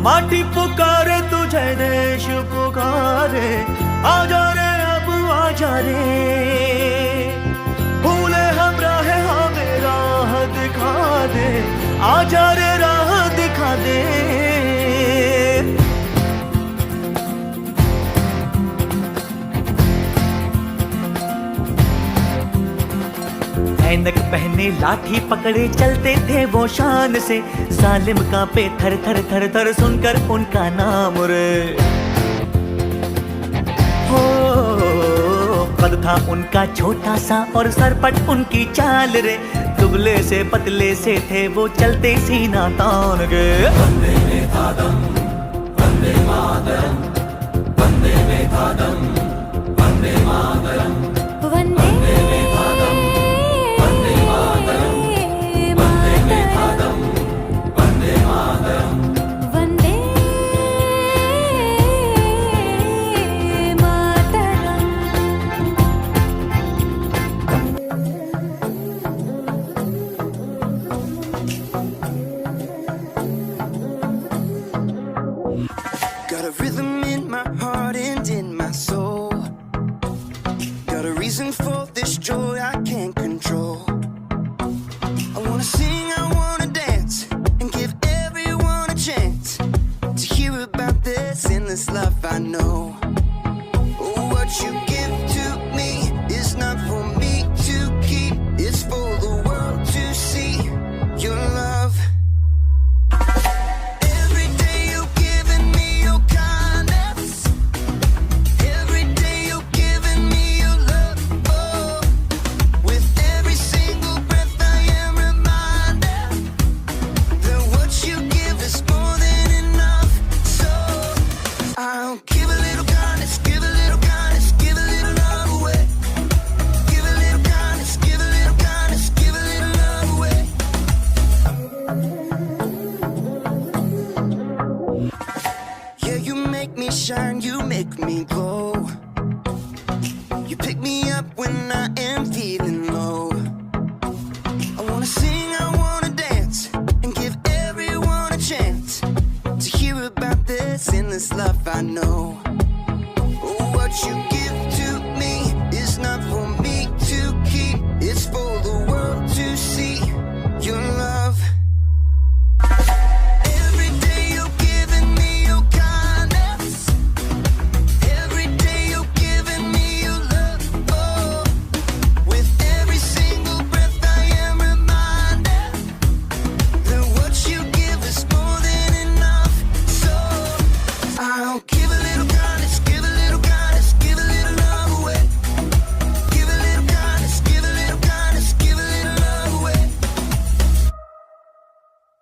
माटी पुकारे तुझे, देश पुकारे, आजा रे अब आजा रे, भूले हम राहे हमें राह दिखा दे, आजा रे राह दिखा दे। ऐनक पहने लाठी पकड़े चलते थे वो शान से, जालिम कांपे थर थर थर थर सुनकर उनका नाम रे। हो कद था उनका छोटा सा और सरपट उनकी चाल रे, दुबले से पतले से थे वो चलते सीना तान के। वंदे में था दम, वंदे मातरम, वंदे में था दम, वंदे मातरम, वंदे में था दम, वंदे मातरम, वंदे में था दम, Vande Mataram, Vande Mataram. Got a rhythm in my heart and in my soul. Got a reason for this joy I can't control. I wanna sing, I wanna dance, and give everyone a chance to hear about this endless love I know. Oh, what you give to me is not for me to keep, it's for the world to see your love. Every day you're giving me your kindness, every day you're giving me your love. Oh, with every single breath I am reminded that what you give is more than enough. So I'll give a little kindness, give a little kindness, give a little love away. Give a little kindness, give a little kindness, give a little love away. Yeah, you make me shine, you make me glow. You pick me up when I am